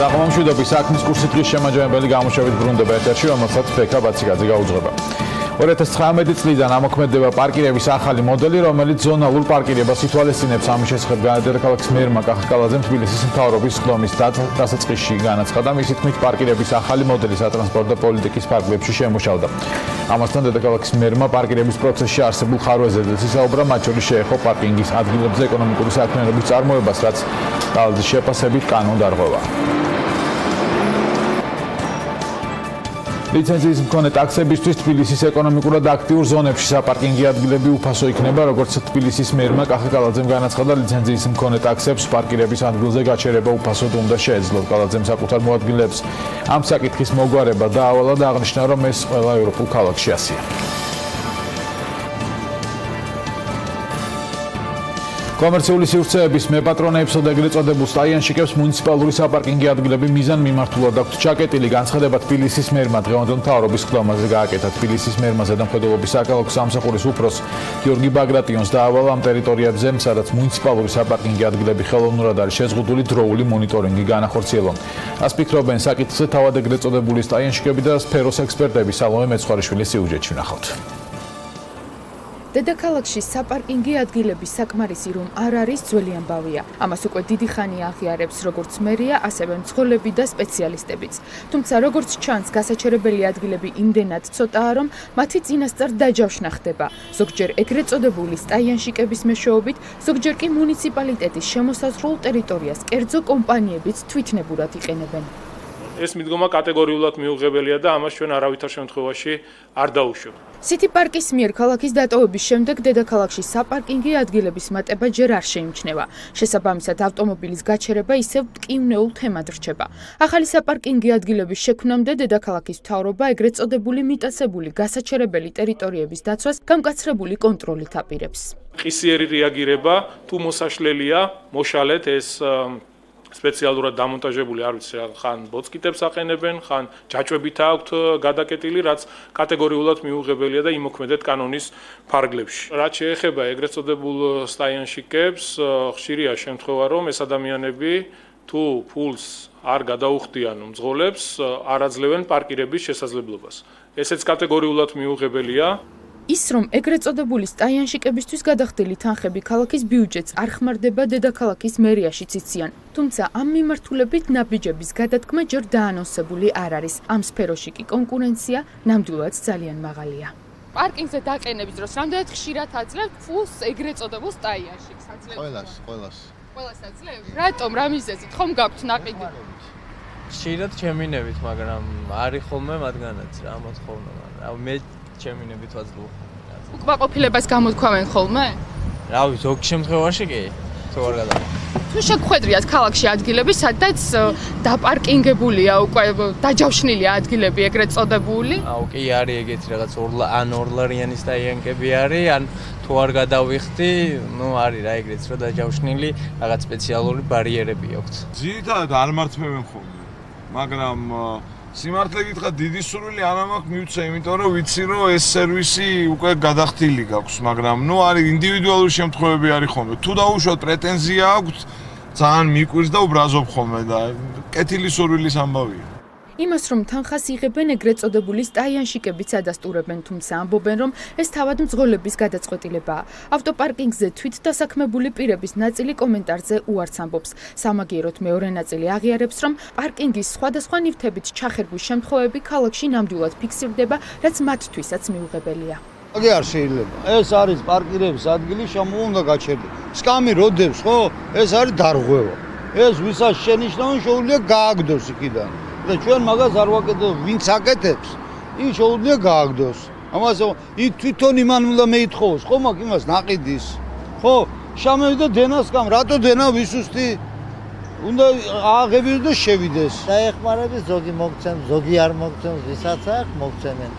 საღამომშვიდობის საქმის კურსი დღის შემაჯამებელი გამოშვებით ბრუნდება ეთერში, რომელსაც ფექა ბაციკაძე გაუძღვება. 2019 წლიდან ამოქმედება პარკირების ახალი მოდელი, რომელიც ზონალურ პარკირებას ითვალისწინებს. ამის შესახებ დედაქალაქის მერმა კახკალაძემ თბილისის მთავრობის ხდომის დასაწყისში განაცხადა. მისი თქმით, პარკირების ახალი მოდელი სატრანსპორტო პოლიტიკის ფარგლებში შემუშავდა. ამასთან დედაქალაქის მერმა პარკირების პროცესში არსებულ ხარვეზებზეც ისაუბრა, მათ შორის შეეხო პარკინგის ადგილებზე ეკონომიკური საქმიანობის წარმოებას, რაც ძალზედ შეფასებით კანონდარღვევა. ლიცენზიის მქონე ტაქსებისთვის თბილისის ეკონომიკურად აქტიურ ზონებში საპარკინგი ადგილები უფასო იქნება, როგორც თბილისის მერმა კახკალაძემ განაცხადა, ლიცენზიის მქონე ტაქსებს პარკირების ადგილზე გაჩერება უფასოდ უნდა შეეძლოს. კალაძემ საკუთარ მოადგილეებს ამ საკითხის მოგვარება დაავალა და აღნიშნა, რომ ეს ყველა ევროპულ ქალაქში ასია. კომერციული სივრცეების მეპატრონეებსა და ეგრეთ წოდებულ სტაიანშიკებს მუნიციპალური საპარკინგი ადგილები მიზან მიმართულად აქვთ ჩაკეტილი. განცხადება თბილისის მერმა დღევანდელ მთავრობის ხდომაზე გააკეთა. თბილისის მერმა ზედამხედველობის საკალათო სამსახურის უფროს გიორგი ბაგრატიონს დაავალა ამ ტერიტორიებზე, სადაც მუნიციპალური საპარკინგი ადგილები ხელოვნურად არის შეზღუდული, დროული მონიტორინგი განახორციელონ. რას ფიქრობენ საკითხზე თავად ეგრეთ წოდებული სტაიანშიკები და სფეროს ექსპერტები? სალომე მეცხვარიშვილის სიუჟეტში ვნახავთ. დედაქალაქში საპარკინგი ადგილების საკმარისი რომ არ არის ძველი ამბავია. ამას უკვე დიდი ხანია აღიარებს როგორც მერია, ასევე მძღოლები და სპეციალისტებიც. თუმცა როგორც ჩანს, გასაჩერებელი ადგილები იმდენად ცოტაა, რომ მათი წინასწარ დაჯავშნა ხდება. ზოგჯერ ეგრეთ წოდებული სტაიანშიკების მეშვეობით, ზოგჯერ კი მუნიციპალიტეტის შემოსაზღვრულ ტერიტორიას კერძო კომპანიებიც თვითნებურად იყენებენ. ეს მიდგომა კატეგორიულად მიუღებელია და ამას ჩვენ არავითარ შემთხვევაში არ დაუშვებთ. City Park-ის მიერ ქალაქის დატოვების შემდეგ დედაქალაქში საპარკინგი ადგილების მატება ჯერ არ შეიმჩნევა. შესაბამისად, ავტომობილის გაჩერება ისევ მტკივნეულ თემად რჩება. ახალი საპარკინგი ადგილების შექმნამდე დედაქალაქის მთავრობა ეგრეთ წოდებული მიტაცებული გასაჩერებელი ტერიტორიების დაცვას გამკაცრებული კონტროლით აპირებს. ყისიერი რეაგირება თუ მოსაშლელია, მოშალეთ ეს სპეციალურად დამონტაჟებული არ ვიცი ხან ბოცკიტებს აყენებენ, ხან ჯაჭვებით აქვთ გადაკეტილი, რაც კატეგორიულად მიუღებელია და იმოქმედეთ კანონის ფარგლებში. რაც შეეხება ეგრეთ წოდებულ სტაიანშიკებს, ხშირია შემთხვევა, რომ ეს ადამიანები თუ ფულს არ გადაუხდიან მძღოლებს, არ აძლევენ პარკირების შესაძლებლობას. ესეც კატეგორიულად მიუღებელია. ის რომ ეგრეთ წოდებული სტაიანშიკებისთვის გადახდილი თანხები ქალაქის ბიუჯეტს არ ხმარდება დედაქალაქის მერიაშიც იციან. თუმცა ამ მიმართულებით ნაბიჯების გადადგმა ჯერ დაანონსებული არ არის. ამ სფეროში კი კონკურენცია ნამდვილად ძალიან მაღალია. პარკინგზე დაყენების დროს რამდენად ხშირად აძლევთ ფულს ეგრეთ წოდებულ სტაიანშიკს? ყველას. ყველას აძლევთ? რატომ? რა მიზეზით? ხომ გაქვთ ნაყიდი? ხშირად ჩემინებით, მაგრამ არის ხოლმე მათგანაც რა მოთხოვნა. მე ჩემინებით ვაძლევ. უკმაყოფილებას გამოთქვამენ ხოლმე? რავი, ზოგ შემთხვევაში კი, თუ არ გადა. თუ შეგხვედრიათ ქალაქში ადგილები, სადაც დაპარკინგებულია უკვე დაჯავშნილია ადგილები ეგრეთ წოდებული? აუ, კი არის ეგეთი რაღაც ორლარიანი სტაიანკები არის, ან თუ არ გადავიხდი, არის რა ეგრეც რა დაჯავშნილი, რაღაც სპეციალური ბარიერები აქვს. ძირითადად არ მართმევენ ხოლმე, მაგრამ სიმართლე გითხრათ, დიდი სურვილი არ მაქვს მივცე, იმიტომ რომ ვიცი, რომ ეს სერვისი უკვე გადახდილი გაქვს, მაგრამ არის ინდივიდუალური შემთხვევები არის ხოლმე. თუ დაუშვათ პრეტენზია აქვს, ძალიან მიკვირს და უბრაზობ ხოლმე და კეთილი სურვილის ამბავია. იმას რომ თანხას იღებენ ეგრეთ წოდებული სტაიანშიკებიც ადასტურებენ, თუმცა ამბობენ, რომ ეს თავად მძღოლების გადაწყვეტილებაა. ავტოპარკინგზე თვით დასაქმებული პირების ნაწილი კომენტარზე უარს ამბობს. სამაგიეროდ მეორე ნაწილი აღიარებს, რომ პარკინგის სხვადასხვა ნივთებით ჩახერგვის შემთხვევები ქალაქში ნამდვილად ფიქსირდება, რაც მათთვისაც მიუღებელია. აგი არ შეიძლება. ეს არის პარკირების ადგილი, შემო უნდა გაჩერდეს. სკამი როდებს, ხო? ეს არის დარღვევა. ეს ვისაც შენიშნავენ, შეუძლია გააგდოს იქიდან. და ჩვენ მაგას არ ვაკეთებ, ვინც აკეთებს, ის შეუძლია გააგდოს. ამას იქ თვითონ იმან უნდა მეითხოვოს, ხო მაგ იმას ნაყიდის. ხო, შამევიდა დენას კამ, რატო დენა ვისუსტი? უნდა ააღებიოს და შევიდეს. დაეხმარების ზოგი მოგცემს, ზოგი არ მოგცემს, ვისაც აქვს მოგცემენ.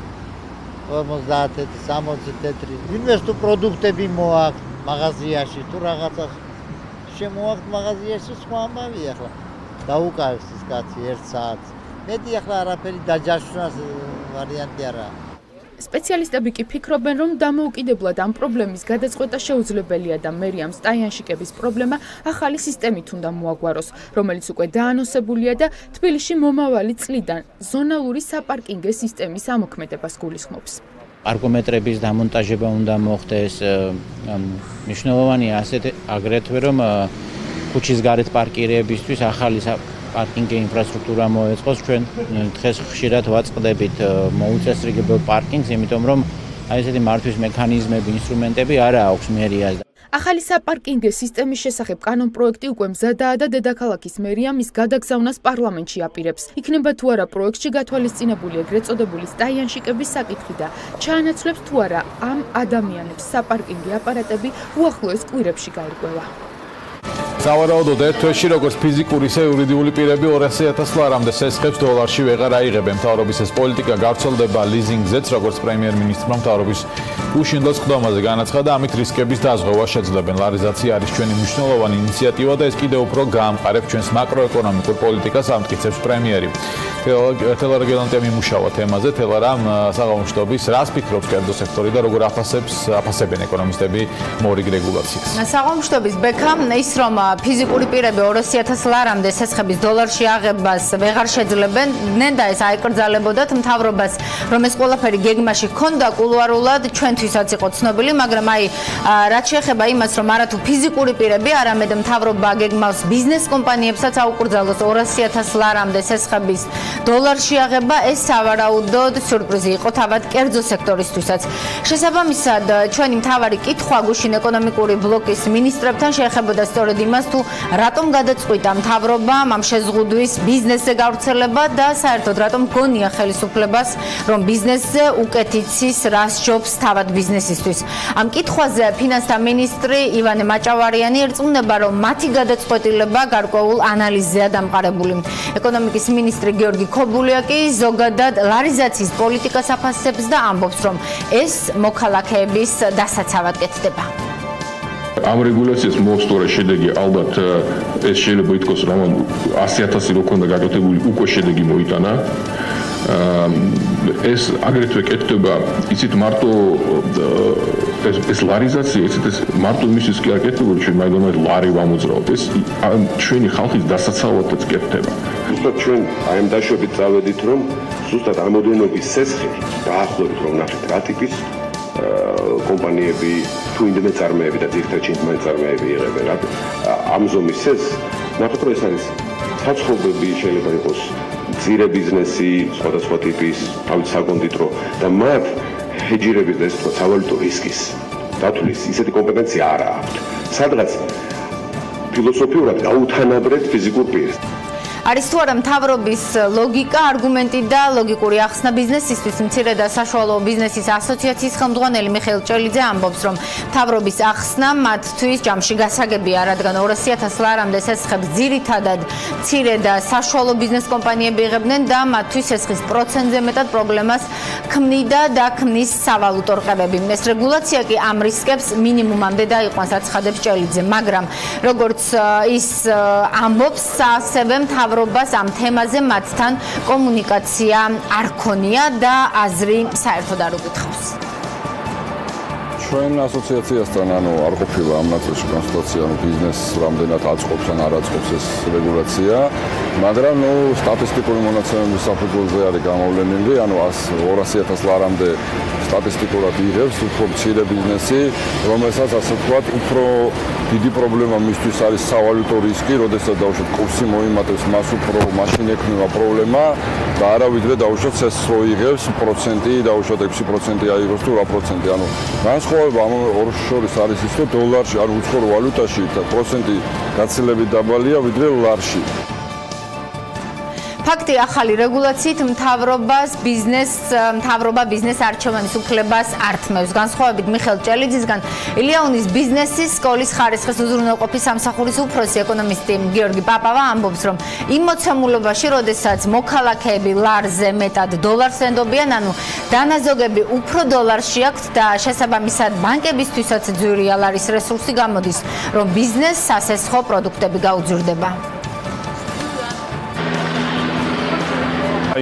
50-60 თეთრი. ვინმეს თუ პროდუქტები მოაქვს მაღაზიაში, თუ რაღაცა შემოაქვს მაღაზიაში, სხვა ამბავია ახლა. დაუკავებს ის კაცი 1 საათს. მეტი ახლა არაფერი დაჯაშვნას ვარიანტი არა. სპეციალისტები კი ფიქრობენ, რომ დამოუკიდებლად ამ პრობლემის გადაწყვეტა შეუძლებელია და მერიამ სტაიანშიკების პრობლემა ახალი სისტემით უნდა მოაგვაროს, რომელიც უკვე დაანონსებულია და თბილისში მომავალი წლიდან ზონალური საპარკინგე სისტემის ამოქმედებას გულისხმობს. პარკომეტრების დამონტაჟება უნდა მოხდეს, მნიშვნელოვანია აგრეთვე რომ ქუჩის გარეთ პარკირებისთვის ახალი პარკინგი ინფრასტრუქტურა მოეწყოს. ჩვენ დღეს ხშირად ვაწყდებით მოუწესრიგებელ პარკინგს, იმიტომ რომ ესეთი მართვის მექანიზმები, ინსტრუმენტები არ აქვს მერიას. ახალი საპარკინგე სისტემის შესახებ კანონპროექტი უკვე მზადაა და დედაქალაქის მერია მის გადაგზავნას პარლამენტში აპირებს. იქნება თუ არა პროექტში გათვალისწინებული ეგრეთ წოდებული სტაიანშიკების საკითხი და ჩაანაცვლებს თუ არა ამ ადამიანებს საპარკინგი აპარატები უახლოეს კვირებში გაირკვევა. სავარაუდოდ ერთ თვეში როგორც ფიზიკური, ისე იურიდიული პირები 200,000 ლარამდე სესხებს დოლარში ვეღარ აიღებენ. მთავრობის ეს პოლიტიკა გავრცელდება ლიზინგზეც, როგორც პრემიერ-მინისტრმა მთავრობის უშინდელ სხდომაზე განაცხადა, ამით რისკების დაზღვევა შეძლებენ. ლარიზაცია არის ჩვენი მნიშვნელოვანი ინიციატივა და ეს კიდევ უფრო გაამყარებს ჩვენს მაკროეკონომიკურ პოლიტიკას, ამტკიცებს პრემიერი. თელარეგიონალტემ იმუშავა თემაზე, თელარამ საგამომშვიდობის, რას ფიქრობს კერძო სექტორი და როგორ აფასებენ ეკონომისტები მორიგ რეგულაციას. საგამომშვიდობის ბექა ის რომ ფიზიკური პირები 200,000 ლარამდე სესხების დოლარში აღებას ვეღარ შეძლებენ, ნენდა ეს აიკრძალებოდათ მთავრობას, რომ ეს ყველაფერი გეგმაში ჰქონდა კულუარულად, ჩვენთვისაც იყო ცნობილი, მაგრამ რაც შეეხება იმას, რომ არათუ ფიზიკური პირები, არამედ მთავრობა გეგმავს ბიზნეს კომპანიებსაც აუკრძალოს 200,000 ლარამდე სესხების დოლარში აღება, ეს სავარაუდოდ სიურპრიზი იყო თავად კერძო სექტორისთვისაც. შესაბამისად, ჩვენი მთავარი კითხვა გუშინ ეკონომიკური ბლოკის მინისტრებთან შეეხებოდა სწორედ იმას, თუ რატომ გადაწყვიტა მთავრობამ ამ შეზღუდვის ბიზნესზე გავრცელება და საერთოდ რატომ გონია ხელისუფლებას, რომ ბიზნესზე უკეთ იცის, რას ჯობს თავად ბიზნესისთვის. ამ კითხვაზე ფინანსთა მინისტრი ივანე მაჭავარიანი ერწმუნება, რომ მათი გადაწყვეტილება გარკვეულ ანალიზზეა დამყარებული. ეკონომიკის მინისტრი გიორგი ქობულია კი ზოგადად ლარიზაციის პოლიტიკას აფასებს და ამბობს, რომ ეს მოქალაქეების დასაცავად კეთდება. ამ რეგულაციას მოასწორა შედეგი, ალბათ ეს შეიძლება ითქვას, რომ 100,000 რო ქონდა გაკეთებული, უკვე შედეგი მოიტანა. ეს აგრეთვე კეთდება, იცით მარტო ეს ლარიზაცია, იცით ეს მარტო იმისთვის კი არ კეთდება, ჩვენ მაგალითად ლარი ვამოძრავთ, ეს ჩვენი ხალხის დასაცავადაც კეთდება. ზუსტად ჩვენ აი ამ დაშვებით წავედით, რომ ზუსტად ამოდენობის სესხი დაახლოებით რომ ნახეთ რა ტიპის კომპანიები თუ ინდემე წარმოები და ძირითადად ინდემე წარმოები იღებენ რა ამ ზომის ეს ნახეთ რომ ეს არის საცხოვრებელი შეიძლება იყოს ძირე ბიზნესი სხვადასხვა ტიპის თავით საკონდიტრო და მათ ჰეჯირების და ეს თქვა სავალუტო რისკის დათვლის ისეთი კომპეტენცია არ აქვს სადღაც ფილოსოფიურად გაუთანაბრეთ ფიზიკურ პირს არის თუ არა მთავრობის ლოგიკა, არგუმენტი და ლოგიკური ახსნა ბიზნესისთვის მცირე და საშუალო ბიზნესის ასოციაციის ხელმძღვანელი მიხეილ ჭელიძე ამბობს, რომ მთავრობის ახსნა მათთვის ჯამში გასაგებია, რადგან 200,000 ლარამდე სესხებს ძირითადად მცირე და საშუალო ბიზნეს კომპანიები იღებდნენ და მათთვის სესხის პროცენტზე მეტად პრობლემას ქმნიდა და ქმნის სავალუტო რყევები. ეს რეგულაცია კი ამ რისკებს მინიმუმამდე დაიყვანს, აცხადებს ჭელიძე, მაგრამ როგორც ის ამბობს, ასევე მთავრობას ამ თემაზე მათთან კომუნიკაცია არ ქონია და აზრი საერთოდ არ უკითხავს. ჩვენ ასოციაციასთან არ ყოფილა ამ ნაწილში კონსულტაცია, ბიზნესს რამდენად აწყობს ან არ აწყობს ეს რეგულაცია, მაგრამ სტატისტიკური მონაცემების საფუძველზე არის გამოვლენილი, 200,000 ლარამდე სტატისტიკურად იღებს უფრო მცირე ბიზნესი, რომელსაც ასე ვთქვათ, უფრო დიდი პრობლემა მისთვის არის სავალუტო რისკი, როდესაც დაუშვათ კურსი მოიმატებს, მაშინ ექმნება პრობლემა და არა ვიდრე დაუშვათ სესხს რო იღებს, პროცენტი დაუშვათ 6% აიღოს თუ 8%. განსხვავება ამ ორ შორის არის ის, რომ დოლარში ან უცხოურ ვალუტაში პროცენტი გაცილებით დაბალია ვიდრე ლარში. ფაქტი ახალი რეგულაციით მთავრობა ბიზნეს არჩევანის უფლებას ართმევს. განსხვავებით მიხეილ ჭელიძისგან, ილიანის ბიზნესის სკოლის ხარისხის უზრუნველყოფის სამსახურის უფროსი ეკონომისტი გიორგი პაპავა ამბობს, რომ იმ მოცემულობაში, როდესაც მოქალაქეები ლარზე მეტად დოლარს ენდობიან, ანუ დანაზოგები უფრო დოლარში აქვთ და შესაბამისად ბანკებისთვისაც ძვირი ლარის რესურსი გამოდის, რომ ბიზნესს სასესხო პროდუქტები გაუძვირდება.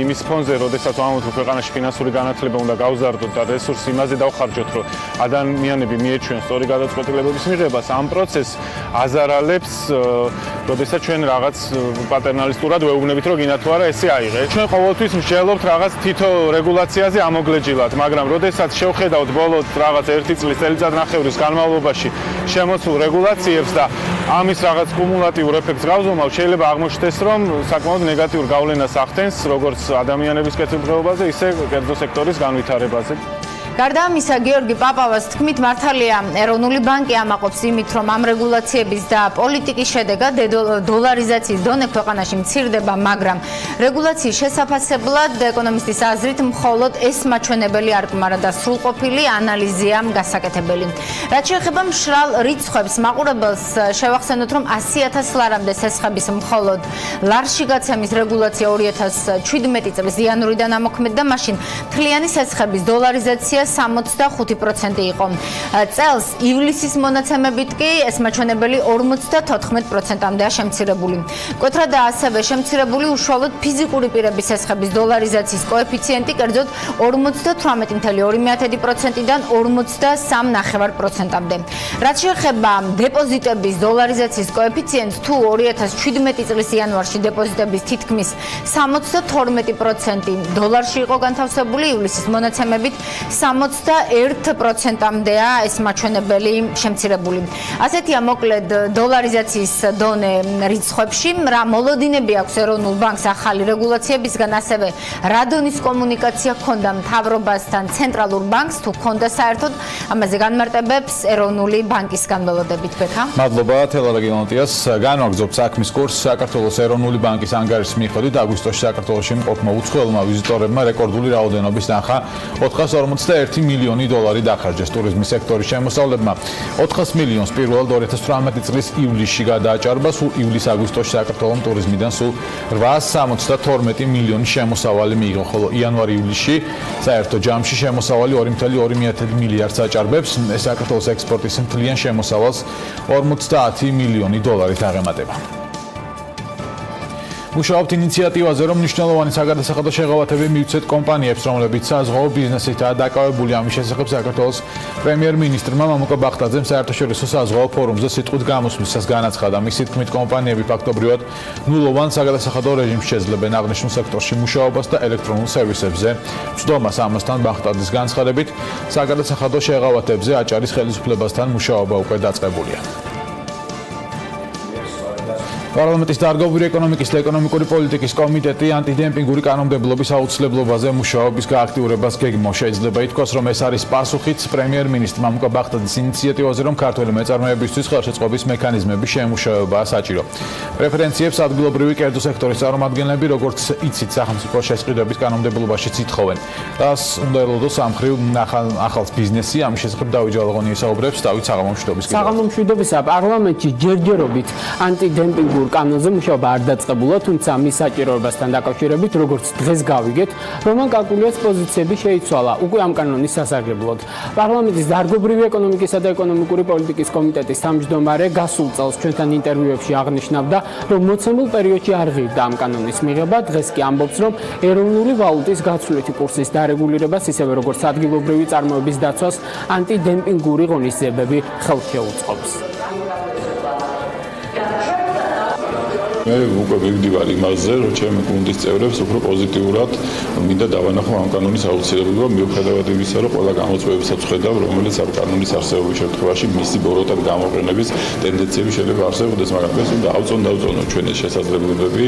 იმის ფონზე, როდესაც ვამბობთ, რომ ქვეყანაში ფინანსური განათლება უნდა გავზარდოთ და რესურსი იმაზე დავხარჯოთ, რომ ადამიანები მიეჩვიონ სწორი გადაწყვეტილებების მიღებას, ამ პროცესს აზარალებს, როდესაც ჩვენ რაღაც პატერნალისტურად ვეუბნებით, რომ გინდა თუ არა ესე აიღეთ. ჩვენ ყოველთვის მსჯელობთ რაღაც თითო რეგულაციაზე ამოგლეჯილად, მაგრამ როდესაც შევხედავთ ბოლო რაღაც 1 წლის წელიწადნახევრის განმავლობაში შემოსულ რეგულაციებს და ამის რაღაც კუმულატიურ ეფექტს გავზომავთ, შეიძლება აღმოჩნდეს, რომ საკმაოდ ნეგატიურ გავლენას ახდენს როგორც ადამიანების კეთილდღეობაზე, ისე კერძო სექტორის განვითარებაზე. გარდა ამისა, გიორგი პაპავას თქმით, მართალია ეროვნული ბანკი ამაყობს იმით, რომ ამ რეგულაციების და პოლიტიკის შედეგად დოლარიზაციის დონე ქვეყანაში მცირდება, მაგრამ რეგულაციის შესაფასებლად ეკონომისტის აზრით მხოლოდ ეს მაჩვენებელი არ კმარა და სრულყოფილი ანალიზია გასაკეთებელი. რაც შეეხება მშრალ რიცხვებს, მაყურებელს შევახსენოთ, რომ 100.000 ლარამდე სესხების მხოლოდ ლარში გაცემის რეგულაცია 2017 წლის იანვრიდან ამოქმედდა, მაშინ მთლიანი სესხების დოლარიზაცია 65% იყო. წელს ივლისის მონაცემებით კი ეს მაჩვენებელი 54%-მდეა შემცირებული. მკვეთრადაა ასევე შემცირებული უშუალოდ ფიზიკური პირების სესხების დოლარიზაციის კოეფიციენტი, კერძოდ 58.2%-დან 43.9%-მდე. რაც შეეხება დეპოზიტების დოლარიზაციის კოეფიციენტს, თუ 2017 წლის იანვარში დეპოზიტების თითქმის 72% დოლარში იყო განთავსებული, ივლისის მონაცემებით 61%-მდეა ეს მაჩვენებელი შემცირებული. ასეთია მოკლედ დოლარიზაციის დონე რიცხვებში, რა მოლოდინები აქვს ეროვნულ ბანკს ახალი რეგულაციებისგან, ასევე რა დონის კომუნიკაცია ჰქონდა მთავრობასთან ცენტრალურ ბანკს, თუ ჰქონდა საერთოდ, ამაზე განმარტებებს ეროვნული ბანკის განმელოდებით. ბექა. მადლობა თელარეგიონალტიას. განვაგრძობთ საქმის კურსს. საქართველოს ეროვნული ბანკის ანგარიშის მიხედვით აგვისტოში საქართველოში მყოფმა უცხოელმა ვიზიტორებმა რეკორდული რაოდენობის ნახა 451 მილიონი დოლარი დახარჯეს ტურიზმის სექტორის შემოსავლებმა. 400 მილიონს პირველად 2018 წლის ივლისში გადააჭარბა, სულ ივლის-აგვისტოში საქართველოს ტურიზმიდან სულ 872 მილიონი შემოსავალი მიიღო, ხოლო იანვარ-ივლისში საერთო ჯამში შემოსავალი 2.2 მილიარდს აჭარბებს. ეს საქართველოს ექსპორტის მთლიან შემოსავალს 50 მილიონი დოლარით აღემატება. მუშაობთ ინიციატივაზე, რომ მნიშვნელოვანი საგადასახადო შეღავათები მივცეთ კომპანიებს, რომლებიც საზღვაო ბიზნესითაა დაკავებული. ამის შესახებ საქართველოს პრემიერ-მინისტრმა მამუკა ბახტაძემ საერთაშორისო საზღვაო ფორუმზე სიტყვით გამოსვლისას განაცხადა. მისი თქმით, კომპანიები ფაქტობრივად ნულოვან საგადასახადო რეჟიმს შეძლებენ აღნიშნულ სექტორში მუშაობას და ელექტრონულ სერვისებზე. მცდომას ამასთან ბახტაძის განცხადებით, საგადასახადო შეღავათებზე აჭარის ხელისუფლებასთან მუშაობა უკვე დაწყებულია. პარლამენტის დარგობრივი ეკონომიკის და ეკონომიკური პოლიტიკის კომიტეტი ანტიდემპინგური კანონმდებლობის აუცილებლობაზე მუშაობის გააქტიურებას გეგმავს. შეიძლება ითქვას, რომ ეს არის პასუხიც პრემიერ-მინისტრ მამუკა ბახტაძის ინიციატივაზე, რომ ქართველი მეწარმეებისთვის ხელშეწყობის მექანიზმების შემუშავებაა საჭირო. პრეფერენციებს ადგილობრივი კერძო სექტორის წარმომადგენლები, როგორც იცით, სახელმწიფო შესყიდვების კანონმდებლობაშიც ითხოვენ. რას უნდა ელოდოს სამხრივ ახალ ბიზნესი, ამის შესახებ დავით ჯალაღონი ისაუბრებს, დავით საღამომშვიდობის. საღამომშვიდობისა პარლამენტში ჯერჯერობით ანტიდემპინგურ კანონზე მუშაობა არ დაწყებულა, თუმცა მის საჭიროებასთან დაკავშირებით, როგორც დღეს გავიგეთ, რომან კაკულიას პოზიციები შეიცვალა უკვე ამ კანონის სასარგებლოდ. პარლამენტის დარგობრივი ეკონომიკისა და ეკონომიკური პოლიტიკის კომიტეტის თავმჯდომარე გასულ წელს ჩვენთან ინტერვიუებში აღნიშნავდა, რომ მოცემულ პერიოდში არ ღირდა ამ კანონის მიღება, დღეს კი ამბობს, რომ ეროვნული ვალუტის გაცვლითი კურსის დარეგულირებას, ისევე როგორც ადგილობრივი წარმოების დაცვას ანტიდემპინგური ღონისძიებები ხელს შეუწყობს. მე უკვე ვიგდივარ იმაზე, რომ ჩემი გუნდის წევრებს უფრო პოზიტიურად მინდა დავანახო ამ კანონის აუცილებლობა, მიუხედავად იმისა, რომ ყველა გამოწვევებსაც ხედავ, რომელიც ამ კანონის არსებობის შემთხვევაში მისი ბოროტად გამოყენების ტენდენციები შეიძლება არსებობდეს, მაგრამ ეს უნდა დავწონოთ ჩვენი შესაძლებლობები.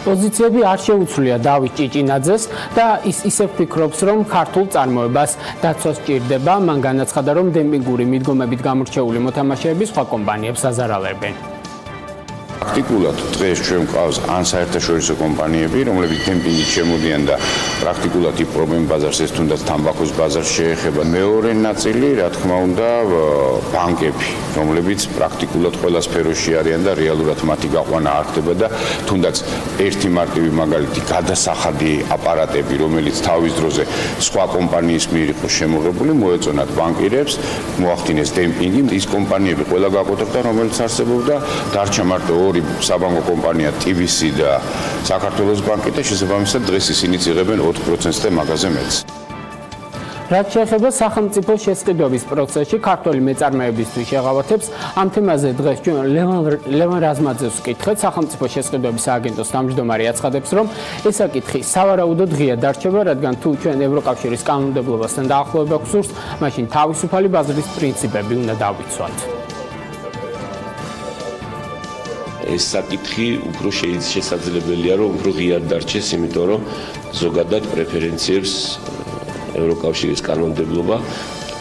პოზიციები არ შეუცვლია დავით ჭიჭინაძეს და ის ისევ ფიქრობს, რომ ქართულ წარმოებას დაცვა სჭირდება. მან განაცხადა, რომ დემპინგური მიდგომებით გამორჩეული მოთამაშეები სხვა კომპანიებს აზარალებენ. პრაქტიკულად დღეს ჩვენ გვყავს ან საერთაშორისო კომპანიები, რომლებიც დემპინგით შემოდიან და პრაქტიკულად იპყრობენ ბაზარს, ეს თუნდაც თამბაქოს ბაზარს შეეხება. მეორე ნაწილი, რა თქმა უნდა, ბანკები, რომლებიც პრაქტიკულად ყველა სფეროში არიან და რეალურად მათი გაყვანა არ ხდება და თუნდაც ერთი მარტივი მაგალითი გადასახადი აპარატები, რომელიც თავის დროზე სხვა კომპანიის მიერ იყო შემოღებული, მოეწონათ ბანკირებს, მოახდინეს დემპინგი. ის კომპანიები ყველა გაყოთებდა, რომელიც არსებობდა, დარჩა მარტო ორი საბანკო კომპანია TBC და საქართველოს ბანკი და შესაბამისად დღეს ისინი იღებენ 4%-ზე მაღაზე მეც. რაც შეეხება სახელმწიფო შესყიდვების პროცესში ქართული მეწარმეებისთვის შეღავათებს, ამ თემაზე დღეს ჩვენ ლევან რაზმაძეს ვკითხეთ, სახელმწიფო შესყიდვების სააგენტოს თავმჯდომარე აცხადებს, რომ ეს საკითხი სავარაუდოდ ღია დარჩება, რადგან თუ ჩვენ ევროკავშირის კანონმდებლობასთან დაახლოება გვსურს, მაშინ თავისუფალი ბაზრის პრინციპები უნდა დავიცვათ. ეს საკითხი უფრო შესაძლებელია, რომ უფრო ღიად დარჩეს, იმიტომ რომ ზოგადად პრეფერენციებს ევროკავშირის კანონმდებლობა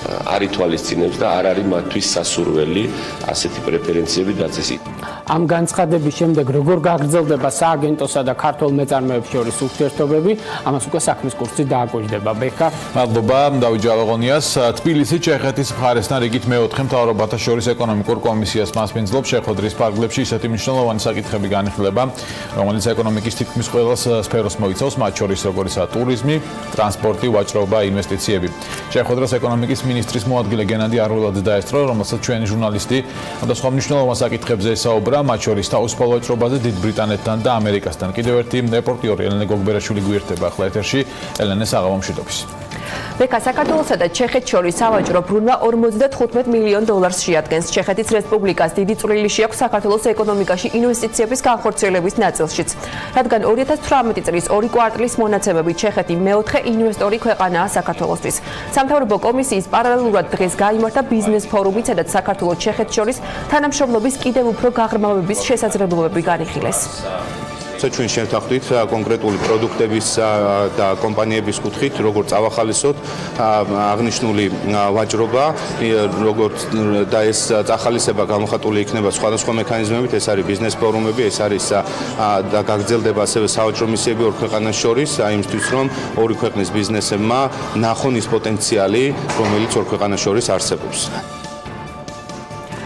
არ ითვალისწინებს და არ არის მათთვის სასურველი ასეთი პრეფერენციები დაწესის. ამ განცხადების შემდეგ როგორ გაგრძელდება სააგენტოსა და ქართულ მეწარმეებს შორის ურთიერთობები, ამას უკვე საქმის კურსი დააკვირდება. ბექა. მადლობა დავით ჯავაღონიას. თბილისი ჩეხეთის მხარესთან რიგით მეოთხე მთავრობათა შორის ეკონომიკურ კომისიას მასპინძლობს შეხვედრის ფარგლებში ისეთი მნიშვნელოვანი საკითხები განიხილება, რომელიც ეკონომიკის თითქმის ყველა სფეროს მოიცავს, მათ შორის როგორიცაა ტურიზმი, ტრანსპორტი, ვაჭრობა, ინვესტიციები. შეხვედრას ეკონომიკის მინისტრის მოადგილე გენადი არულაძე დაესწრო, რომელსაც ჩვენი ჟურნალისტი და სხვა მნიშვნელოვან საკითხებზე ესაუბრა, მათ შორის თავისუფალ ვაჭრობაზე დიდ ბრიტანეთთან და ამერიკასთან. კიდევ ერთი რეპორტიორი ელენე გოგბერაშვილი გვერდება ახლა ეთერში. ელენე, საღამომშვიდობის. ბექა, საქართველოსა და ჩეხეთს შორის სავაჭრო ბრუნვა 55 მილიონ დოლარს შეადგენს. ჩეხეთის რესპუბლიკას დიდი წვლილი შეაქვს საქართველოს ეკონომიკაში ინვესტიციების განხორციელების ნაწილშიც. რადგან 2018 წლის 2 კვარტლის მონაცემებით ჩეხეთი მეოთხე ინვესტორი ქვეყანაა საქართველოსთვის. სამთავრობო კომისიის პარალელურად დღეს გაიმართა ბიზნეს ფორუმი, სადაც საქართველოს ჩეხეთს შორის თანამშრომლობის კიდევ უფრო გაღრმავების შესაძლებლობები განიხილეს. ჩვენ შევთანხმდით კონკრეტული პროდუქტების და კომპანიების კუთხით, როგორც წავახალისოთ აღნიშნული ვაჭრობა, როგორც და ეს წახალისება გამოხატული იქნება სხვადასხვა მექანიზმებით, ეს არის ბიზნეს ფორუმები, ეს არის და გაგრძელდება ასევე სავაჭრო მისიები ორ ქვეყანას შორის, იმისთვის რომ ორი ქვეყნის ბიზნესებმა ნახონ ის პოტენციალი, რომელიც ორ ქვეყანას შორის არსებობს.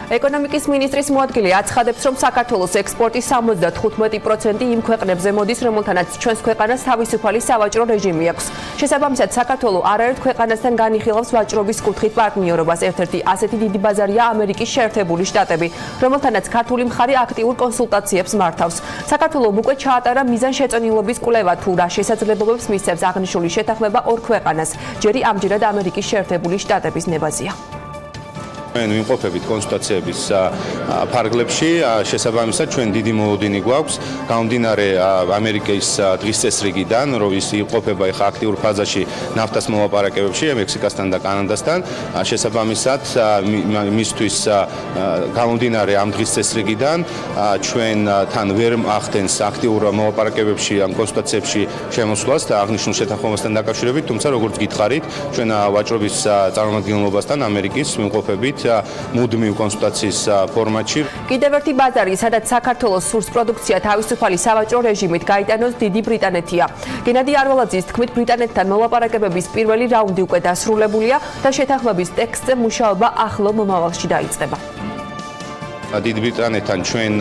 ეკონომიკის მინისტრის მოადგილე აცხადებს, რომ საქართველოს ექსპორტის 75% იმ ქვეყნებზე მოდის, რომელთანაც ჩვენს ქვეყანას თავისუფალი სავაჭრო რეჟიმი აქვს. შესაბამისად, საქართველო არაერთ ქვეყანასთან განიხილავს ვაჭრობის კუთხით პარტნიორობას. ერთ-ერთი ასეთი დიდი ბაზარია ამერიკის შეერთებული შტატები, რომელთანაც ქართული მხარე აქტიურ კონსულტაციებს მართავს. საქართველომ უკვე ჩაატარა მიზანშეწონილობის კვლევა, თუ რა შესაძლებლობებს მისცემს აღნიშნული შეთანხმება ორ ქვეყანას. ჯერი ამჯერად ამერიკის შეერთებული შტატების ნებაზია. ჩვენ ვიმყოფებით კონსულტაციების ფარგლებში, შესაბამისად ჩვენ დიდი მოლოდინი გვაქვს, გამომდინარე ამერიკის დღის წესრიგიდან, რომ ის იმყოფება ახლა აქტიურ ფაზაში ნაფტას მოლაპარაკებებში მექსიკასთან და კანადასთან, შესაბამისად მისთვის გამომდინარე ამ დღის წესრიგიდან ჩვენ თან ვერ ახდენს აქტიურ მოლაპარაკებებში ან კონსულტაციებში შემოსვლას და აღნიშნულ შეთანხმებასთან დაკავშირებით, თუმცა როგორც გითხარით, ჩვენ ვაჭრობის წარმომადგენლობასთან ამერიკის ვიმყოფებით მუდმივ კონსულტაციის ფორმატში. კიდევ ერთი ბაზარი, სადაც საქართველოს სურს პროდუქცია თავისუფალი სავაჭრო რეჟიმით გაიტანოს დიდი ბრიტანეთია. გენადი არულაძის თქმით, ბრიტანეთთან მოლაპარაკებების პირველი რაუნდი უკვე დასრულებულია და შეთანხმების ტექსტზე მუშაობა ახლო მომავალში დაიწყება. დიდ ბრიტანეთთან ჩვენ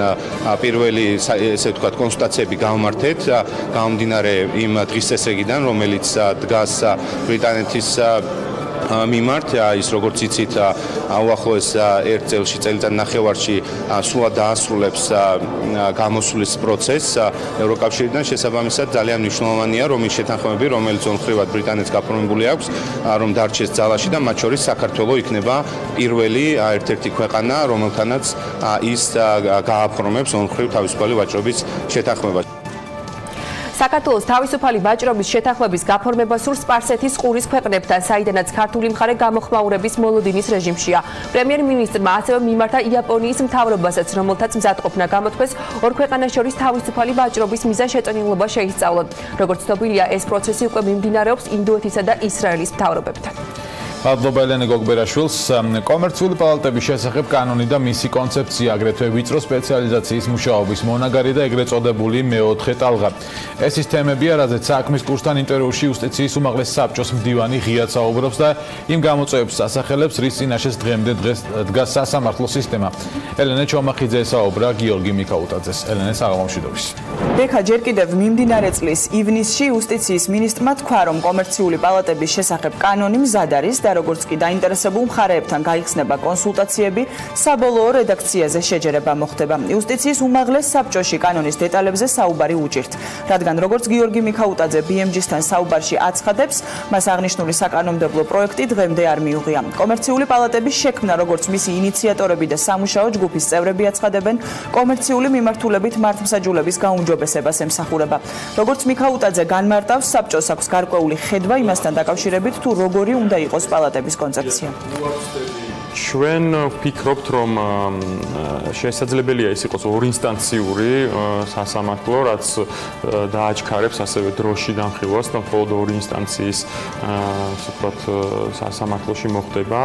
პირველი ესე ვთქვათ კონსულტაციები გავმართეთ, გამომდინარე იმ დღის წესრიგიდან, რომელიც დგას ბრიტანეთის მიმართ, ის როგორც იცით, უახლოეს ერთ წელში, წელიწად ნახევარში სულ დაასრულებს გამოსვლის პროცესს ევროკავშირიდან. შესაბამისად, ძალიან მნიშვნელოვანია, რომ ის შეთანხმებები, რომელიც ორმხრივად ბრიტანეთს გაფორმებული აქვს, რომ დარჩეს ძალაში და მათ შორის საქართველო იქნება პირველი ერთ-ერთი ქვეყანა, რომელთანაც ის გააფორმებს ორმხრივ თავისუფალი ვაჭრობის შეთანხმებას. საქართველოს თავისუფალი ვაჭრობის შეთანხმების გაფორმება სურს სპარსეთის ყურის ქვეყნებთან, საიდანაც ქართული მხარე გამოხმაურების მოლოდინის რეჟიმშია. პრემიერ-მინისტრმა ასევე მიმართა იაპონიის მთავრობასაც, რომელთაც მზადყოფნა გამოთქვეს ორ ქვეყანას შორის თავისუფალი ვაჭრობის მიზანშეწონილობა შეისწავლონ. როგორც ცნობილია, ეს პროცესი უკვე მიმდინარეობს ინდოეთისა და ისრაელის მთავრობებთან. მადლობა ელენე გოგბერაშვილს. კომერციული პალატების შესახებ კანონი და მისი კონცეფცია, აგრეთვე ვიწრო სპეციალიზაციის მუშაობის მონაგარი და ეგრეთ წოდებული მეოთხე ტალღა. ეს ის თემებია, რაზეც საქმის კურსთან ინტერვიუში იუსტიციის უმაღლესი საბჭოს მდივანი ღიად საუბრობს და იმ გამოწვევებს ასახელებს, რის წინაშეც დღემდე დგას სასამართლო სისტემა. ელენე ჩომახიძე ესაუბრა გიორგი მიქაუტაძეს. ელენე, საღამომშვიდობის. ბექა, ჯერ კიდევ მიმდინარე წლის ივნისში იუსტიციის მინისტრმა თქვა, რომ კომერციული პალატების შესახებ კანონი მზად არის და როგორც კი დაინტერესებულ მხარეებთან გაიხსნება კონსულტაციები, საბოლოო რედაქციაზე შეჯერება მოხდება. იუსტიციის უმაღლეს საბჭოში კანონის დეტალებზე საუბარი უჭირთ, რადგან როგორც გიორგი მიქაუტაძე BMG-სთან საუბარში აცხადებს, მას აღნიშნული საკანონმდებლო პროექტი დღემდე არ მიუღია. კომერციული პალატების შექმნა, როგორც მისი ინიციატორები და სამუშაო ჯგუფის წევრები აცხადებენ, კომერციული მიმართულებით მართლმსაჯულების გაუმჯობესებას ემსახურება. როგორც მიქაუტაძე განმარტავს, საბჭოს აქვს გარკვეული ხედვა იმასთან დაკავშირებით, თუ როგორი უნდა იყოს პალატების კონცეფცია. ჩვენ ვფიქრობთ, რომ შესაძლებელია ის იყოს ორინსტანციური სასამართლო, რაც დააჩქარებს ასევე დროში განხილვას და მხოლოდ ორი ინსტანციის ასე ვთქვათ სასამართლოში მოხდება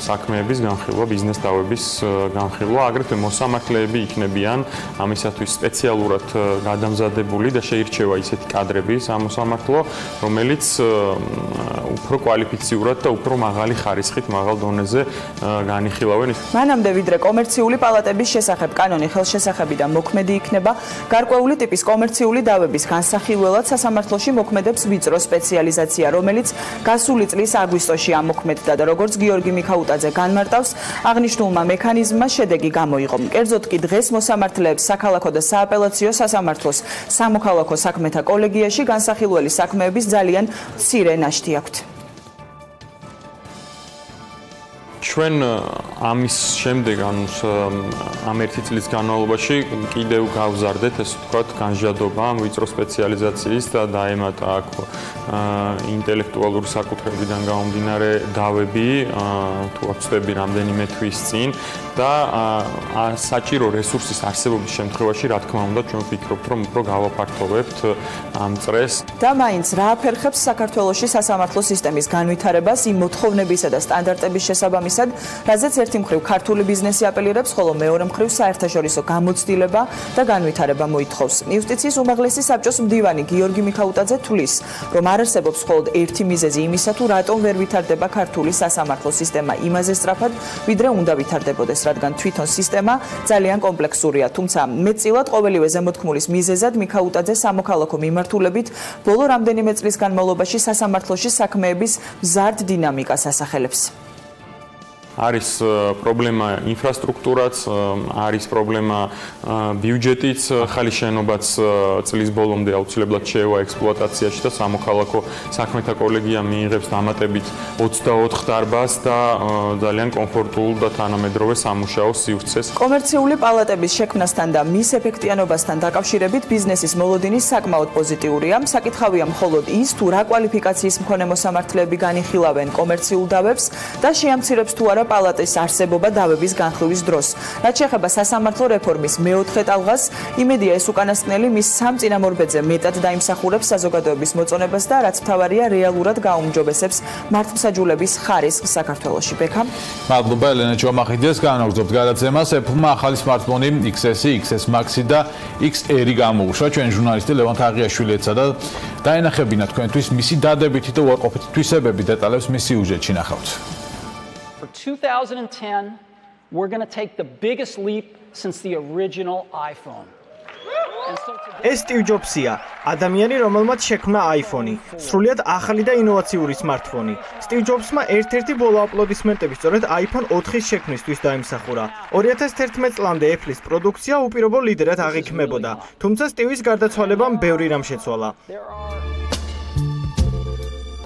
საქმეების განხილვა, ბიზნეს დავების განხილვა, აგრეთვე მოსამართლეები იქნებიან ამისათვის სპეციალურად გადამზადებული და შეირჩევა ისეთი კადრები სამოსამართლო, რომელიც უფრო კვალიფიციურად და უფრო მაღალი ხარისხით, მაღალ დონეზე განიხილავენ. მანამდე ვიდრე კომერციული პალატების შესახებ კანონი ხელშესახები და მოქმედი იქნება, გარკვეული ტიპის კომერციული დავების განსახილველად სასამართლოში მოქმედებს ვიწრო სპეციალიზაცია, რომელიც გასული წლის აგვისტოში ამოქმედდა და როგორც გიორგი მიქაუტაძე განმარტავს, აღნიშნულმა მექანიზმმა შედეგი გამოიღო. კერძოდ კი დღეს მოსამართლეებს საქალაქო და სააპელაციო სასამართლოს სამოქალაქო საქმეთა კოლეგიაში განსახილველი საქმეების ძალიან მცირე ნაშთი აქვთ. ჩვენ ამის შემდეგ ამ ერთი წლის განმავლობაში კიდევ გავზარდეთ ეს ვთქვათ განჟადობა ვიწრო სპეციალიზაციის და დაემატა აქ ინტელექტუალური საკუთრებიდან გამომდინარე დავები თუ ვწდები რამდენიმე თვის წინ და საჭირო რესურსის არსებობის შემთხვევაში რა თქმა უნდა ჩვენ ვფიქრობთ რომ უფრო გავაფართოვებთ ამ წრეს და მაინც რა აფერხებს საქართველოში სასამართლო სისტემის განვითარებას იმ მოთხოვნებისა და სტანდარტების შესაბამისად რაზეც ერთი მხრივ ქართული ბიზნესი აპელირებს, ხოლო მეორე მხრივ საერთაშორისო გამოცდილება და განვითარება მოითხოვს. იუსტიციის უმაღლესი საბჭოს მდივანი გიორგი მიქაუტაძე თვლის, რომ არ არსებობს მხოლოდ ერთი მიზეზი იმისა, თუ რატომ ვერ ვითარდება ქართული სასამართლო სისტემა იმაზე სწრაფად, ვიდრე უნდა ვითარდებოდეს, რადგან თვითონ სისტემა ძალიან კომპლექსურია. თუმცა მეტწილად ყოველივე ზემოთქმულის მიზეზად მიქაუტაძე სამოქალაქო მიმართულებით ბოლო რამდენიმე წლის განმავლობაში სასამართლოში საქმეების მზარდ დინამიკას ასახელებს. არის პრობლემა ინფრასტრუქტურაც, არის პრობლემა ბიუჯეტიც, ახალი შენობაც წლის ბოლომდე აუცილებლად შეევა ექსპლუატაციაში და სამოქალაქო საქმეთა კოლეგია მიიღებს დამატებით 24 დარბაზს და ძალიან კომფორტულ და თანამედროვე სამუშაო სივრცეს. კომერციული პალატების შექმნასთან და მის ეფექტიანობასთან დაკავშირებით ბიზნესის მოლოდინი საკმაოდ პოზიტიურია. საკითხავია მხოლოდ ის, თუ რა კვალიფიკაციის მქონე მოსამართლეები განიხილავენ კომერციულ დავებს და შეამცირებს თუ არა პალატის არსებობა დავების განხილვის დროს. რაც შეეხება სასამართლო რეფორმის მეოთხე ტალღას, იმედია ეს უკანასკნელი მის სამ წინამორბედზე მეტად დაიმსახურებს საზოგადოების მოწონებას და რაც მთავარია რეალურად გაუმჯობესებს მართლმსაჯულების ხარისხს საქართველოში. ბექა. მადლობა ელენა ჯომახიძეს, განაგრძობთ გადაცემას. Apple-მა ახალი smartphone XS, XS Max და XR გამოუშვა. ჩვენ ჟურნალისტი ლევან თაღიაშვილი ეცადა დაენახებინა თქვენთვის მისი დადებითი და უარყოფითი თვისებები დეტალებს მის სიუჟეტში ნახავთ. For 2010, we're going to take the biggest leap since the original iPhone. ეს სტივ ჯობსია, ადამიანი, რომელმაც შექმნა iPhone-ი, სრულიად ახალი და ინოვაციური smartphone-ი. სტივ ჯობსმა ერთ-ერთი ბოლო აპლოდისმენტები სწორედ iPhone 4-ის შექმნისთვის დაიმსახურა. 2011 წლამდე Apple-ის პროდუქცია უპირობო ლიდერად აღიქმებოდა, თუმცა სტივის გარდაცვალებამ ბევრი რამ შეცვალა.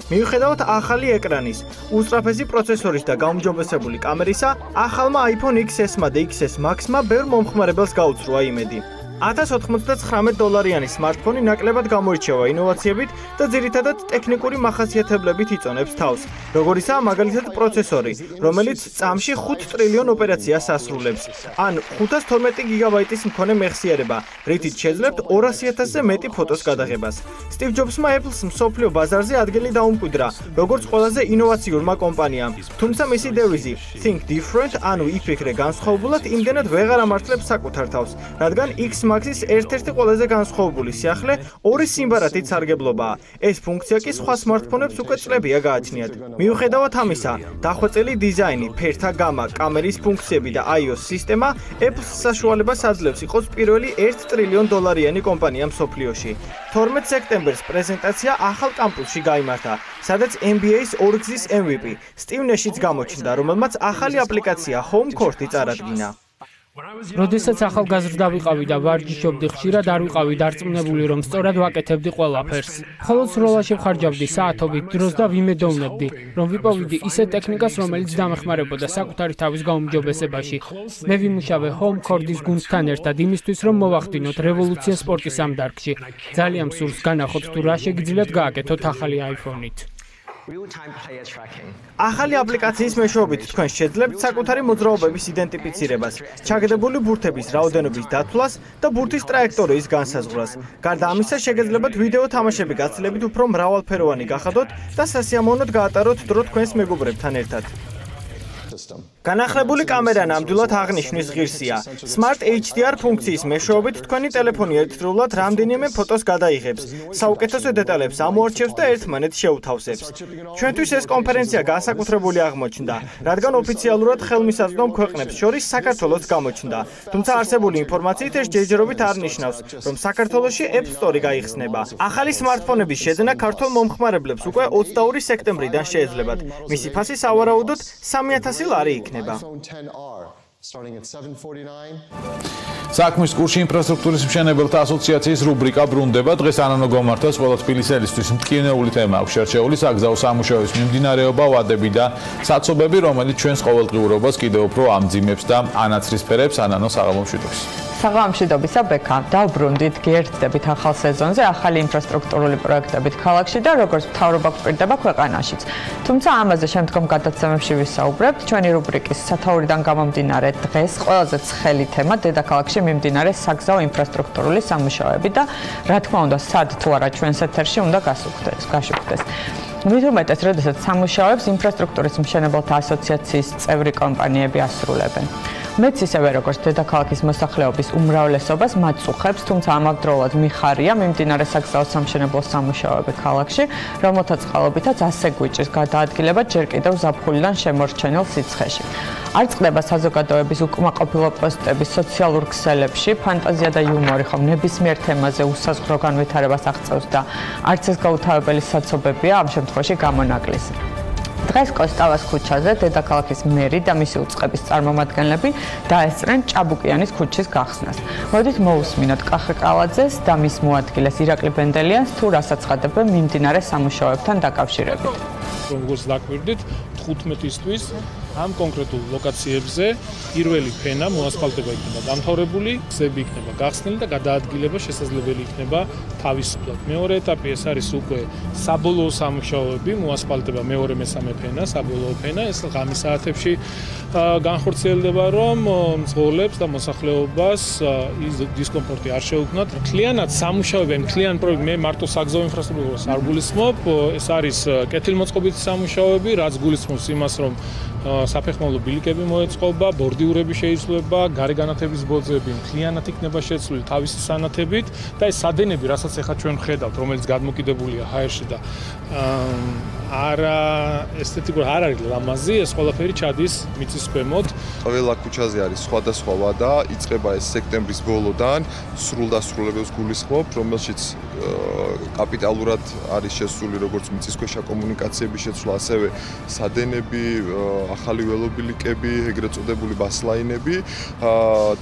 მიუხედავად ახალი ეკრანის, უსწრაფესი პროცესორის და გაუმჯობესებული კამერისა, ახალმა iPhone XS-მა და XS Max-მა ბევრ მომხმარებელს გაუცრუა იმედი. $1099 smartphone ნაკლებად გამოირჩევა ინოვაციებით და ძირითადად ტექნიკური მახასიათებლებით იწონებს თავს, როგორიცაა მაგალითად პროცესორი, რომელიც წამში 5 ტრილიონ ოპერაციას ასრულებს, ან 512 გიგაბაიტის მქონე მეხსიერება, რითიც შეძლებთ 200,000-ზე მეტი ფოტოს გადაღებას. სტივ ჯობსმა Apple-ს მსოფლიო ბაზარზე ადგილი დაუმკვიდრა, როგორც ყველაზე ინოვაციურმა კომპანიამ, თუმცა მისი დევიზი Think Different, ანუ იფიქრე განსხვავებულად, იმდენად ვეღარ ამართლებს საკუთარ თავს, რადგან X მაქსის ერთ-ერთი ყველაზე განსხვავებული სიახლე ორი სიმბარათით სარგებლობაა. ეს ფუნქცია კი სხვა smartphone-ებს უკვე წლებია გააჩნიათ. მიუხედავად ამისა, დახვეწილი დიზაინი, ფერთა გამა, კამერის ფუნქციები და iOS სისტემა Apple-ს საშუალებას აძლევს იყოს პირველი $1 ტრილიონი კომპანია მსოფლიოში. 12 სექტემბერს პრეზენტაცია ახალ კამპუსში გაიმართა, სადაც NBA-ს ორგზის MVP სტივ ნეშიც გამოჩნდა, რომელმაც ახალი აპლიკაცია Home Court-ი წარადგინა. როდესაც ახალგაზრდა ვიყავი და ვარჯიშობდი, ხშირად არ ვიყავი დარწმუნებული, რომ სწორად ვაკეთებდი ყველაფერს. მხოლოდ სროლაში ვხარჯავდი საათობით დროს და ვიმედოვნებდი, რომ ვიპოვიდი ისე ტექნიკას, რომელიც დამეხმარებოდა საკუთარი თავის გაუმჯობესებაში. მე ვიმუშავე Home Court-ის გუნდთან ერთად იმისთვის, რომ მოვახდინოთ რევოლუცია სპორტის ამ დარგში. ძალიან მსურს განახოთ თუ რა შეგიძლიათ გააკეთოთ ახალი iPhone-ით. ახალი აპლიკაციის მეშვეობით თქვენ შეძლებთ საკუთარი მოძრაობების იდენტიფიცირებას, ჩაგდებული ბურთების რაოდენობის დათვლას და ბურთის ტრაექტორიის განსაზღვრას. გარდა ამისა, შეგეძლებათ ვიდეო თამაშები გაცილებით უფრო მრავალფეროვანი გახადოთ და სასიამოვნოდ გაატაროთ დრო თქვენს მეგობრებთან ერთად. განახლებული კამერა ნამდვილად აღნიშვნის ღირსია. Smart HDR ფუნქციის მეშვეობით თქვენი ტელეფონი ერთდროულად რამდენიმე ფოტოს გადაიღებს, საუკეთესო დეტალებს ამოარჩევს და ერთმანეთს შეუთავსებს. ჩვენთვის ეს კონფერენცია განსაკუთრებული აღმოჩნდა, რადგან ოფიციალურად ხელმისაწვდომ ქვეყნებს შორის საქართველოც გამოჩნდა. თუმცა არსებული ინფორმაციით ეს ჯერჯერობით არ ნიშნავს, რომ საქართველოში App Store გაიხსნება. ახალი smartphone-ების შეძენა ქართულ მომხმარებლებს უკვე 22 სექტემბრიდან შეეძლებათ. მისი ფასი სავარაუდოდ 3000 ლარი იქნება. საქმის კურსი ინფრასტრუქტურის მშენებელთა ასოციაციის რუბრიკა ბრუნდება. დღეს ანანო გომართავს ყველა თბილისელისთვის მტკივნეული თემა აქვს შერჩეული საგზაო სამუშაოების მიმდინარეობა, ვადები და საცობები, რომელიც ჩვენს ყოველდღიურობას კიდევ უფრო ამძიმებს და ანაცრისფერებს. ანანო, საღამომშვიდობის. საღამომშვიდობისა ბექა. დავბრუნდით, გიერთდებით ახალ სეზონზე, ახალი ინფრასტრუქტურული პროექტებით ქალაქში და როგორც მთავრობა გვპირდება ქვეყანაშიც. თუმცა ამაზე შემდგომ გადაცემებში ვისაუბრებთ. ჩვენი რუბრიკის სათაურიდან გამომდინარე დღეს ყველაზე ცხელი თემა დედაქალაქში მიმდინარე საგზაო ინფრასტრუქტურული სამუშაოები და რა თქმა უნდა, სად თუ არა ჩვენს ეთერში უნდა გაშუქდეს. მით უმეტეს, როდესაც სამუშაოებს ინფრასტრუქტურის მშენებელთა ასოციაციის წევრი კომპანიები ასრულებენ. მეც ისევე როგორც დედაქალაქის მოსახლეობის უმრავლესობას მათ წუხებს, თუმცა ამავდროულად მიხარია მიმდინარე საგზაო სამშენებლო სამუშაოები ქალაქში, რომელთა წყალობითაც ასე გვიჭირს გადაადგილება ჯერ კიდევ ზაფხულიდან შემორჩენილ სიცხეში. არ წყდება საზოგადოების უკმაყოფილო პოსტები სოციალურ ქსელებში, ფანტაზია და იუმორი ხომ ნებისმიერ თემაზე უსაზღვრო განვითარებას აღწევს და არც ეს გაუთავებელი საცობებია ამ შემთხვევაში გამონაკლისი. დღეს კოსტავას ქუჩაზე დედაქალაქის მერი და მისი უწყების წარმომადგენლები დაესწრენ ჭაბუკიანის ქუჩის გახსნას. მოდით მოусმინოთ კახე კალაძეს და მის მოადგილეს ირაკლი ბენდელიანს თუ რასაცხადებენ მიმდინარე სამუშაოებთან დაკავშირებით. როგორც დაკვირდით 15-ისთვის ამ კონკრეტულ ლოკაციებზე პირველი ფენა მოასფალტება იქნება დამთავრებული, გზები იქნება გახსნილი და გადაადგილება შესაძლებელი იქნება თავისუფლად. მეორე ეტაპი ეს არის უკვე საბოლოო სამუშაოები, მოასფალტება მეორე მესამე ფენა, საბოლოო ფენა, ეს ღამის საათებში განხორციელდება, რომ მძღოლებს და მოსახლეობას ის დისკომფორტი არ შეუქმნათ. მთლიანად სამუშაოები, მთლიან პროექტ მე მარტო საგზაო ინფრასტრუქტურას არ გულისხმობ, ეს არის კეთილმოწყობითი სამუშაოები, რაც გულისხმობს იმას, რომ საფეხმავლო ბილიკები მოეწყობა, ბორდიურები შეიცვლება, გარე განათების ბოძები მთლიანად იქნება შეცვლილი თავისი სანათებით და ეს სადენები, რასაც ახლა ჩვენ ხედავთ, რომელიც გადმოკიდებულია ჰაერში და არა ესთეტიკურად არ არის ლამაზი, ეს ყველაფერი ჩადის მიწის ქვემოთ. ყველა ქუჩაზე არის სხვადასხვა ვადა, იწყება ეს სექტემბრის ბოლოდან, სრულდასრულებელს გულისხმობ, რომელშიც კაპიტალურად არის შესული როგორც მიწისქვეშა კომუნიკაციების შეცვლა, ასევე სადენები, ახალი ველობილიკები, ეგრეთ წოდებული ბასლაინები.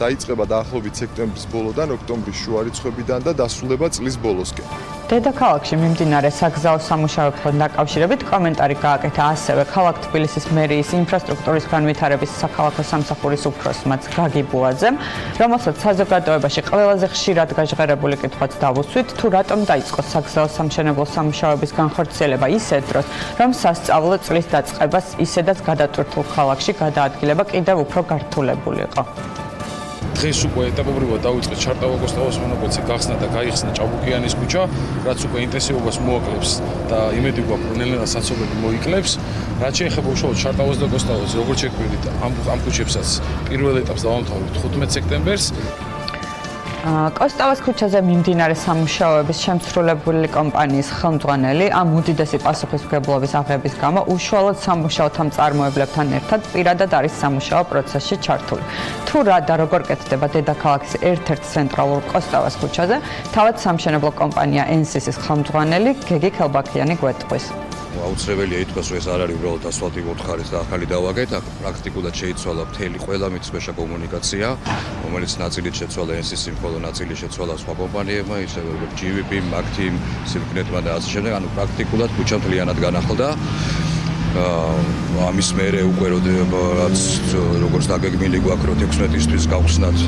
დაიწყება დაახლოებით სექტემბრის ბოლოდან, ოქტომბრის შუა რიცხვებიდან და დასრულება წლის ბოლოსკენ. დედაქალაქში მიმდინარე საგზაო სამუშაოებთან დაკავშირებით კომენტარი გააკეთა ასევე ქალაქ თბილისის მერიის ინფრასტრუქტურის განვითარების საქალაქო სამსახურის უფროსმაც გაგი ბუაძემ, რომელსაც საზოგადოებაში ყველაზე ხშირად გაჟღერებული კითხვაც დავუსვით, თუ რატომ დაიწყო საგზაო სამშენებლო სამუშაოების განხორციელება ისეთ დროს, რომ სასწავლო წლის დაწყებას ისედაც გადატვირთულ ქალაქში გადაადგილება კიდევ უფრო გართულებული იყო. დღეს უკვე ეტაპობრივად დაიწყეს ჩარტავ-კოსტავას მონაკვეთზე გახსნა და გაიხსნა ჭაბუკიანის ქუჩა, რაც უკვე ინტენსივობას მოაკლებს და იმედი გვაქვს, რომ ნელ-ნელა საცობები მოიკლებს. რაც შეეხება უშუალოდ ჩარტავას და კოსტავას, როგორც შეგვიძლია ამ ქუჩებსაც პირველ ეტაპს დავამთავრებთ 15 სექტემბერს. კოსტავას ქუჩაზე მიმდინარე სამუშაოების შემსრულებელი კომპანიის ხელმძღვანელი ამ უდიდესი პასუხისმგებლობის აღების გამო უშუალოდ სამუშაოთა მწარმოებლებთან ერთად პირადად არის სამუშაო პროცესში ჩართული. თუ რა და როგორ კეთდება დედაქალაქის ერთ-ერთ ცენტრალურ კოსტავას ქუჩაზე, თავად სამშენებლო კომპანია NCC-ის ხელმძღვანელი გეგი ქელბაქიანი გვეტყვის. აუცილებელია ითქვას, რომ ეს არ არის უბრალოდ ასფალტი ხარის და ახალი დავაგეთ, პრაქტიკულად შეიცვალა მთელი ყველა მიწისქვეშა კომუნიკაცია, რომელიც ნაწილით შეცვალა NCC-მ, ხოლო ნაწილი შეცვალა სხვა კომპანიებმა, ისევე როგორც GVP, MACT-მ, Silknet-მა და ასე შემდეგ, ანუ პრაქტიკულად ქუჩა მთლიანად განახლდა. ამის მერე უკვე როგორც დაგეგმილი გვაქვს, რომ 16-ისთვის გავხსნათ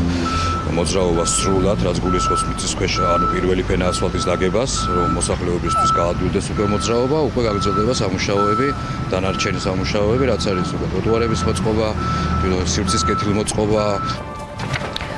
მოძრაობა სრულად, რაც გულისხმობს მიწისქვეშა, ანუ პირველი ფენა ასფალტის დაგებას, რომ მოსახლეობისთვის გაადვილდეს უკვე მოძრაობა, უკვე გაგრძელდება სამუშაოები, დანარჩენი სამუშაოები, რაც არის უკვე ტროტუარების მოწყობა, სივრცის კეთილმოწყობა.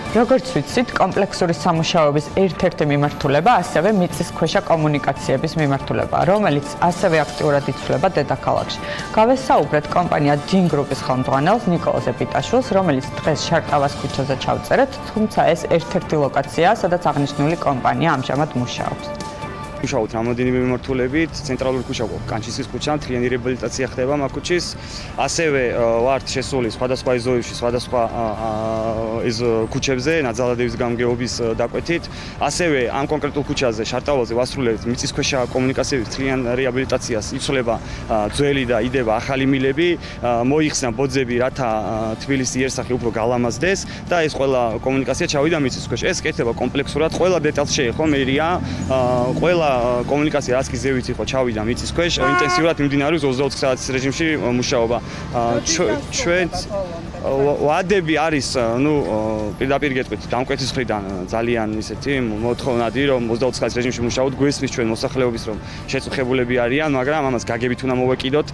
როგორც ვიცით, კომპლექსური სამუშაოების ერთ-ერთი მიმართულება ასევე მიწისქვეშა კომუნიკაციების მიმართულებაა, რომელიც ასევე აქტიურად იცვლება დედაქალაქში. გავესაუბრეთ კომპანია DIN Group-ის ხელმძღვანელს ნიკოლოზ ეპიტაშვილს, რომელიც დღეს შარტავას ქუჩაზე ჩავწერეთ, თუმცა ეს ერთ-ერთი ლოკაციაა, სადაც აღნიშნული კომპანია ამჟამად მუშაობს. მუშაობთ რამოდენიმე მიმართულებით, ცენტრალური ქუჩა გვაქვს, კანჩისის ქუჩა, მთლიანი რეაბილიტაცია ხდება ამ ქუჩის. ასევე ვართ შესული სხვადასხვა ეზოებში, სხვადასხვა ეს ქუჩებზე, ნაძალადევის გამგეობის დაკვეთით. ასევე ამ კონკრეტულ ქუჩაზე, შარტავალზე ვასრულებთ მიწისქვეშა კომუნიკაციების მთლიან რეაბილიტაციას, იცვლება ძველი და იდება ახალი მილები, მოიხსნა ბოძები, რათა თბილისი იერსახე უფრო გალამაზდეს და ეს ყველა კომუნიკაცია ჩავიდა მიწისქვეშ. ეს კეთდება კომპლექსურად, ყველა დეტალს შეეხო მერია, ყველა კომუნიკაცია რაც კი ზევით იყო ჩავიდა მიწისქვეშ, ინტენსიურად მიმდინარეობს 24 საათის რეჟიმში მუშაობა. ჩვენ ვადები არის, პირდაპირ გეტყვით, დამკვეთის მხრიდან ძალიან ისეთი მოთხოვნადი, რომ 24 საათის რეჟიმში მუშაობთ, გვესმის ჩვენ მოსახლეობის, რომ შეწუხებულები არიან, მაგრამ ამას გაგებით უნდა მოვეკიდოთ.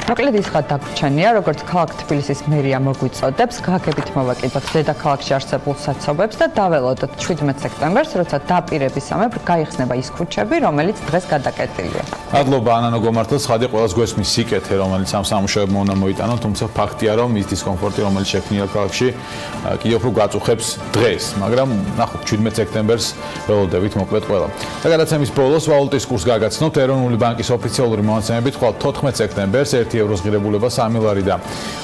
მოკლედ ის ხა დაგვრჩენია, როგორც ქალაქ თბილისის მერია მოგვიწოდებს, გაგებით მოვეკიდოთ დედაქალაქში არსებულ საცობებს და დაველოდოთ 17 სექტემბერს, როცა დაპირებისამებრ გაიხსნება ის ქუჩები, რომელიც დღეს გადაკეტილია. მადლობა ანანო გომართელს, ხადი ყველას გვესმის სიკეთე, რომელიც ამ სამუშაოებმა უნდა მოიტანონ, თუმცა ფაქტია, რომ ის დისკომფორტი, რომელიც შექმნია ქალაქში, კიდევ უფრო გაწუხებს დღეს, მაგრამ ნახოთ 17 სექტემბერს ველოდებით მოკლედ ყველა. და გადაცემის ბოლოს ვალუტის კურსს გაგაცნობთ ეროვნული ბანკის ოფიციალური მონაცემებით, ხვალ 14 სექტემბერს 1 ევროს ღირებულება 3 ლარი და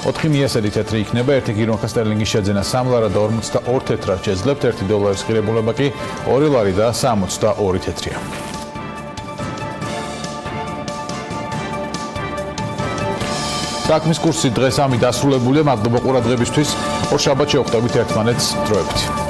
4 მიესედი თეთრი იქნება, 1 გირონკა სტერლინგის შეძენა 3 ლარი და 42 თეთრად შეძლებთ, 1 დოლარის ღირებულება კი 2 ლარი და 62 თეთრია. საქმის კურსი დღეს ამით დასრულებულია. მადლობა ყურადღებისთვის. ორ შაბათს შევხვდებით ერთმანეთს დროებით.